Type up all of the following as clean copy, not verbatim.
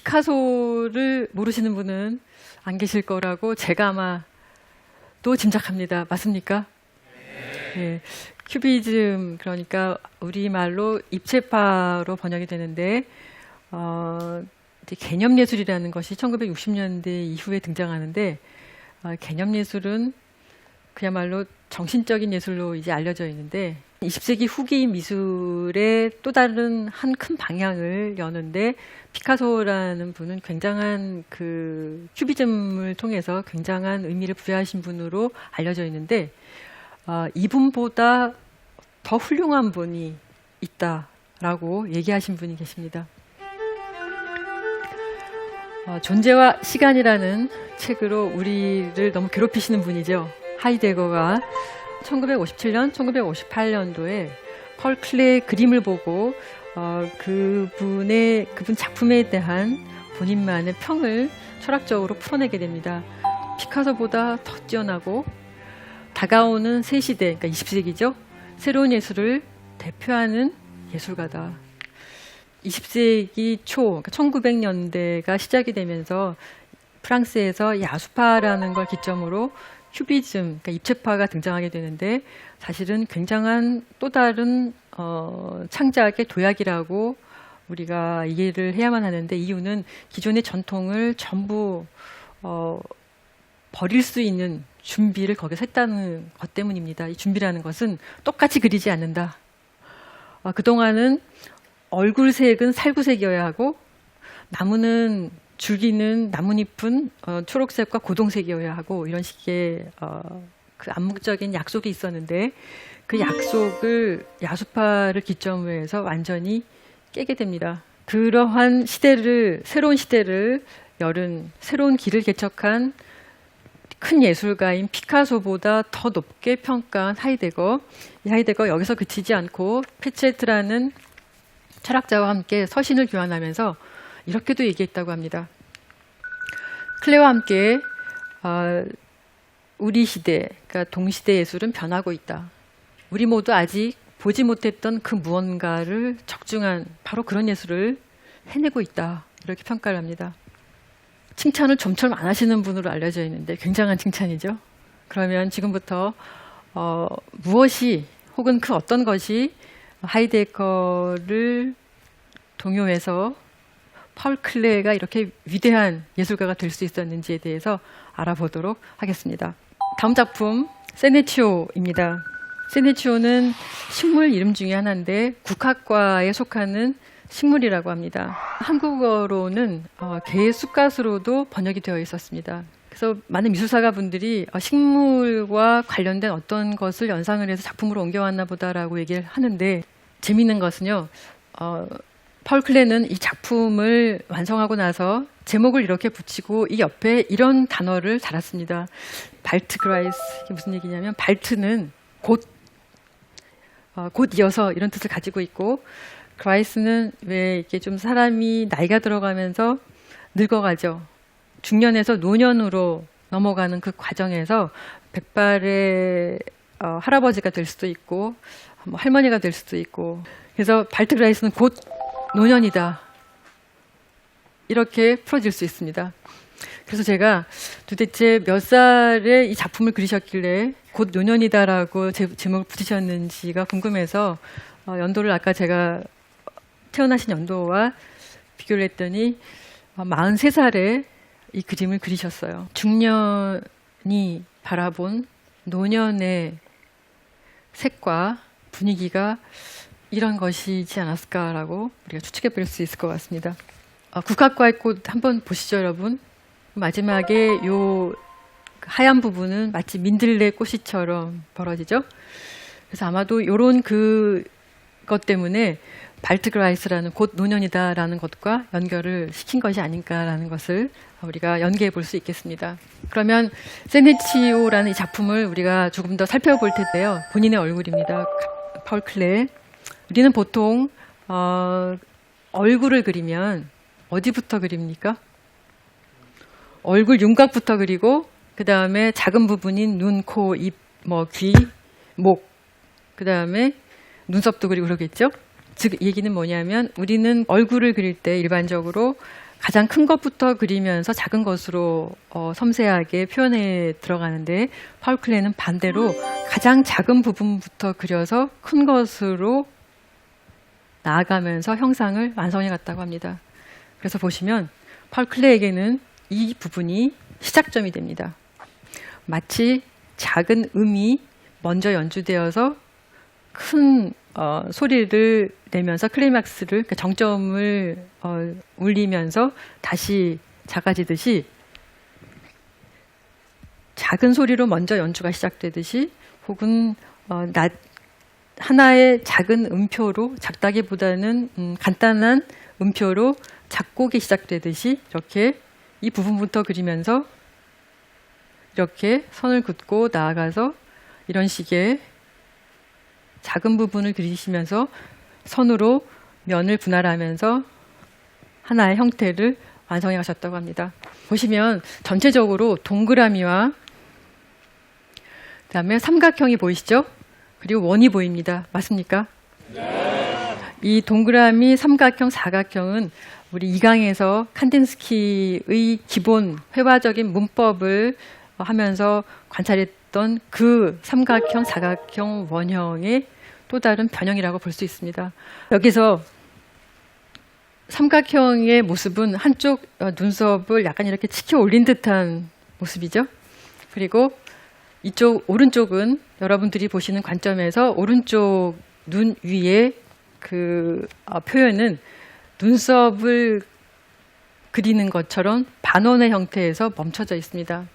피카소를 모르시는 분은 안 계실 거라고 제가 아마 또 짐작합니다. 맞습니까? 네. 큐비즘, 그러니까 우리말로 입체파로 번역이 되는데 이제 개념예술이라는 것이 1960년대 이후에 등장하는데 개념예술은 그야말로 정신적인 예술로 이제 알려져 있는데 20세기 후기 미술의 또 다른 한 큰 방향을 여는데 피카소라는 분은 굉장한 그 큐비즘을 통해서 굉장한 의미를 부여하신 분으로 알려져 있는데 이분보다 더 훌륭한 분이 있다라고 얘기하신 분이 계십니다. 존재와 시간이라는 책으로 우리를 너무 괴롭히시는 분이죠. 하이데거가 1957년, 1958년도에 펄 클레의 그림을 보고 그분 작품에 대한 본인만의 평을 철학적으로 풀어내게 됩니다. 피카소보다 더 뛰어나고 다가오는 새 시대, 그러니까 20세기죠. 새로운 예술을 대표하는 예술가다. 20세기 초, 그러니까 1900년대가 시작이 되면서 프랑스에서 야수파라는 걸 기점으로 큐비즘, 그러니까 입체파가 등장하게 되는데 사실은 굉장한 또 다른 창작의 도약이라고 우리가 이해를 해야만 하는데 이유는 기존의 전통을 전부 버릴 수 있는 준비를 거기서 했다는 것 때문입니다. 이 준비라는 것은 똑같이 그리지 않는다. 그동안은 얼굴색은 살구색이어야 하고 나무는 줄기는 나뭇잎은 초록색과 고동색이어야 하고 이런 식의 그 암묵적인 약속이 있었는데 그 약속을 야수파를 기점으로 해서 완전히 깨게 됩니다. 그러한 시대를 새로운 시대를 열은 새로운 길을 개척한 큰 예술가인 피카소보다 더 높게 평가한 하이데거. 이 하이데거 여기서 그치지 않고 페체트라는 철학자와 함께 서신을 교환하면서 이렇게도 얘기했다고 합니다. 클레와 함께 우리 시대, 그러니까 동시대 예술은 변하고 있다. 우리 모두 아직 보지 못했던 그 무언가를 적중한 바로 그런 예술을 해내고 있다. 이렇게 평가를 합니다. 칭찬을 좀처럼 안 하시는 분으로 알려져 있는데 굉장한 칭찬이죠. 그러면 지금부터 무엇이 혹은 그 어떤 것이 하이데거를 동요해서 펄 클레가 이렇게 위대한 예술가가 될 수 있었는지에 대해서 알아보도록 하겠습니다. 다음 작품 세네치오입니다. 세네치오는 식물 이름 중에 하나인데 국학과에 속하는 식물이라고 합니다. 한국어로는 개의 쑥갓으로도 번역이 되어 있었습니다. 그래서 많은 미술사가 분들이 식물과 관련된 어떤 것을 연상을 해서 작품으로 옮겨왔나 보다라고 얘기를 하는데 재미있는 것은요. 펄 클레는 이 작품을 완성하고 나서 제목을 이렇게 붙이고 이 옆에 이런 단어를 달았습니다. 발트그라이스. 이게 무슨 얘기냐면 발트는 곧 이어서 이런 뜻을 가지고 있고 그라이스는 왜 이렇게 좀 사람이 나이가 들어가면서 늙어가죠. 중년에서 노년으로 넘어가는 그 과정에서 백발의 할아버지가 될 수도 있고 뭐 할머니가 될 수도 있고 그래서 발트그라이스는 곧 노년이다. 이렇게 풀어질 수 있습니다. 그래서 제가 도대체 몇 살에 이 작품을 그리셨길래 곧 노년이다라고 제목을 붙이셨는지가 궁금해서 연도를 아까 제가 태어나신 연도와 비교를 했더니 43살에 이 그림을 그리셨어요. 중년이 바라본 노년의 색과 분위기가 이런 것이지 않았을까라고 우리가 추측해 볼 수 있을 것 같습니다. 국학과의 꽃 한번 보시죠, 여러분. 마지막에 요 하얀 부분은 마치 민들레 꽃이처럼 벌어지죠. 그래서 아마도 이런 그것 때문에 발트그라이스라는 곧 노년이다라는 것과 연결을 시킨 것이 아닌가라는 것을 우리가 연계해 볼 수 있겠습니다. 그러면 세네치오라는 이 작품을 우리가 조금 더 살펴볼 텐데요. 본인의 얼굴입니다. 펄 클레. 우리는 보통 얼굴을 그리면 어디부터 그립니까? 얼굴 윤곽부터 그리고 그 다음에 작은 부분인 눈, 코, 입, 귀, 목, 그 다음에 눈썹도 그리고 그러겠죠? 즉 얘기는 뭐냐면 우리는 얼굴을 그릴 때 일반적으로 가장 큰 것부터 그리면서 작은 것으로 섬세하게 표현해 들어가는데 파울 클레는 반대로 가장 작은 부분부터 그려서 큰 것으로 나아가면서 형상을 완성해 갔다고 합니다. 그래서 보시면 파울 클레에게는 이 부분이 시작점이 됩니다. 마치 작은 음이 먼저 연주되어서 큰 소리를 내면서 클라이막스를, 그러니까 정점을 울리면서 다시 작아지듯이 작은 소리로 먼저 연주가 시작되듯이 혹은 하나의 작은 음표로, 작다기보다는 간단한 음표로 작곡이 시작되듯이 이렇게 이 부분부터 그리면서 이렇게 선을 긋고 나아가서 이런 식의 작은 부분을 그리시면서 선으로 면을 분할하면서 하나의 형태를 완성해 가셨다고 합니다. 보시면 전체적으로 동그라미와 그다음에 삼각형이 보이시죠? 그리고 원이 보입니다. 맞습니까? 네. 이 동그라미, 삼각형, 사각형은 우리 2강에서 칸딘스키의 기본 회화적인 문법을 하면서 관찰했던 그 삼각형, 사각형, 원형의 또 다른 변형이라고 볼 수 있습니다. 여기서 삼각형의 모습은 한쪽 눈썹을 약간 이렇게 치켜 올린 듯한 모습이죠. 그리고 이쪽 오른쪽은 여러분들이 보시는 관점에서 오른쪽 눈 위에 그 표현은 눈썹을 그리는 것처럼 반원의 형태에서 멈춰져 있습니다.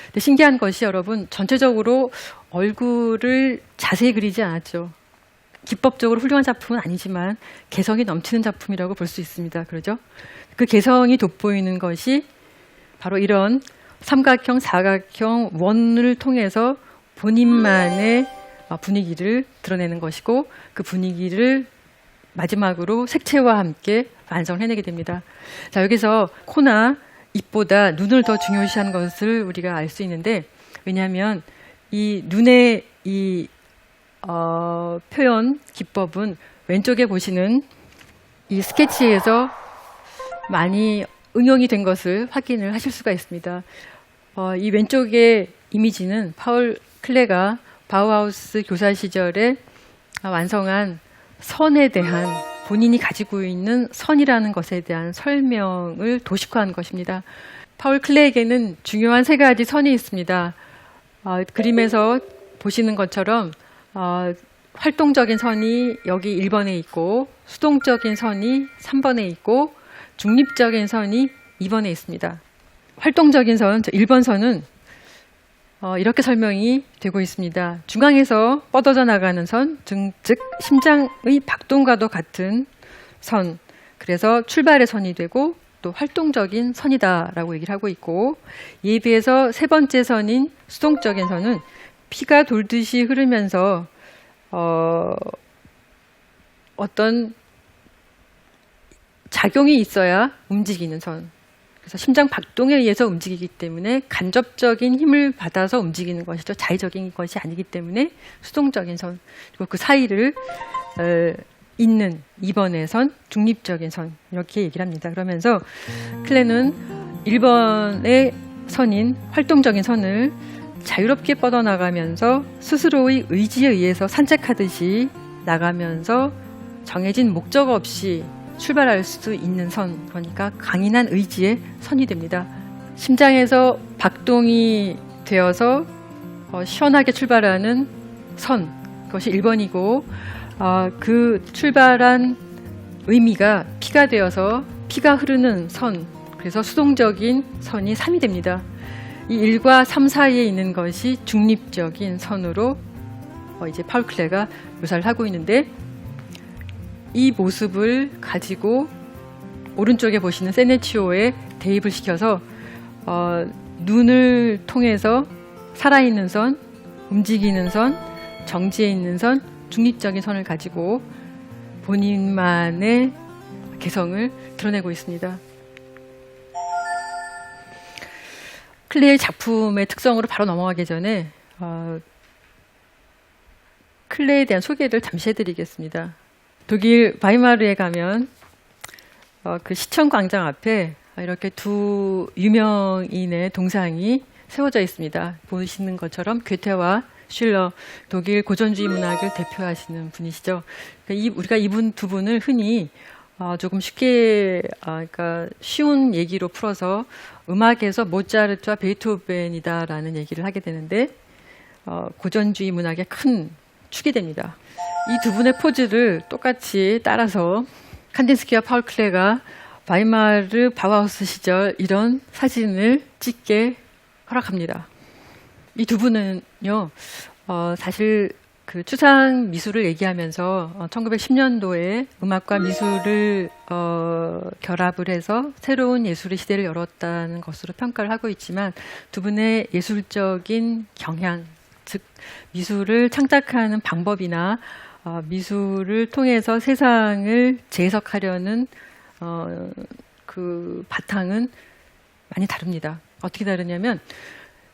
근데 신기한 것이 여러분, 전체적으로 얼굴을 자세히 그리지 않았죠. 기법적으로 훌륭한 작품은 아니지만 개성이 넘치는 작품이라고 볼 수 있습니다. 그러죠? 그 개성이 돋보이는 것이 바로 이런 삼각형, 사각형, 원을 통해서 본인만의 분위기를 드러내는 것이고 그 분위기를 마지막으로 색채와 함께 완성해내게 됩니다. 자, 여기서 코나 입보다 눈을 더 중요시한 것을 우리가 알 수 있는데, 왜냐하면 이 눈의 이 표현 기법은 왼쪽에 보시는 이 스케치에서 많이 응용이 된 것을 확인을 하실 수가 있습니다. 이 왼쪽의 이미지는 파울 클레가 바우하우스 교사 시절에 완성한 선에 대한, 본인이 가지고 있는 선이라는 것에 대한 설명을 도식화한 것입니다. 파울 클레에게는 중요한 3가지 선이 있습니다. 그림에서 보시는 것처럼 활동적인 선이 여기 1번에 있고, 수동적인 선이 3번에 있고, 중립적인 선이 2번에 있습니다. 활동적인 선, 1번 선은 이렇게 설명이 되고 있습니다. 중앙에서 뻗어져 나가는 선, 즉 심장의 박동과도 같은 선, 그래서 출발의 선이 되고 또 활동적인 선이다라고 얘기를 하고 있고, 이에 비해서 3번째 선인 수동적인 선은 피가 돌듯이 흐르면서 어떤 작용이 있어야 움직이는 선, 그래서 심장 박동에 의해서 움직이기 때문에 간접적인 힘을 받아서 움직이는 것이죠. 자의적인 것이 아니기 때문에 수동적인 선, 그리고 그 사이를 잇는 2번의 선, 중립적인 선, 이렇게 얘기를 합니다. 그러면서 클레는 1번의 선인 활동적인 선을 자유롭게 뻗어나가면서 스스로의 의지에 의해서 산책하듯이 나가면서 정해진 목적 없이 출발할 수 있는 선, 그러니까 강인한 의지의 선이 됩니다. 심장에서 박동이 되어서 시원하게 출발하는 선, 그것이 1번이고 그 출발한 의미가 피가 되어서 피가 흐르는 선, 그래서 수동적인 선이 3이 됩니다. 이 1과 3 사이에 있는 것이 중립적인 선으로 이제 파울 클레가 묘사를 하고 있는데, 이 모습을 가지고 오른쪽에 보시는 세네치오에 대입을 시켜서 눈을 통해서 살아있는 선, 움직이는 선, 정지해 있는 선, 중립적인 선을 가지고 본인만의 개성을 드러내고 있습니다. 클레의 작품의 특성으로 바로 넘어가기 전에 클레에 대한 소개를 잠시 해드리겠습니다. 독일 바이마르에 가면 그 시청광장 앞에 이렇게 두 유명인의 동상이 세워져 있습니다. 보시는 것처럼 괴테와 슐러, 독일 고전주의 문학을 대표하시는 분이시죠. 그러니까 우리가 이분 두 분을 흔히 조금 쉽게, 그러니까 쉬운 얘기로 풀어서 음악에서 모차르트와 베토벤이다라는 얘기를 하게 되는데, 고전주의 문학의 큰 축이 됩니다. 이 두 분의 포즈를 똑같이 따라서 칸딘스키와 파울 클레가 바이마르 바우하우스 시절 이런 사진을 찍게 허락합니다. 이 두 분은요, 사실 그 추상 미술을 얘기하면서 1910년도에 음악과 미술을 결합을 해서 새로운 예술의 시대를 열었다는 것으로 평가를 하고 있지만, 두 분의 예술적인 경향, 즉 미술을 창작하는 방법이나 미술을 통해서 세상을 재해석하려는 그 바탕은 많이 다릅니다. 어떻게 다르냐면,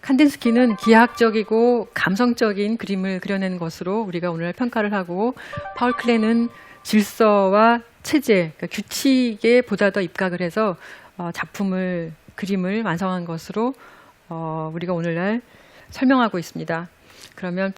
칸딘스키는 기하학적이고 감성적인 그림을 그려내는 것으로 우리가 오늘 평가를 하고, 파울 클레는 질서와 체제, 그러니까 규칙에 보다 더 입각을 해서 그림을 완성한 것으로 우리가 오늘날 설명하고 있습니다. 그러면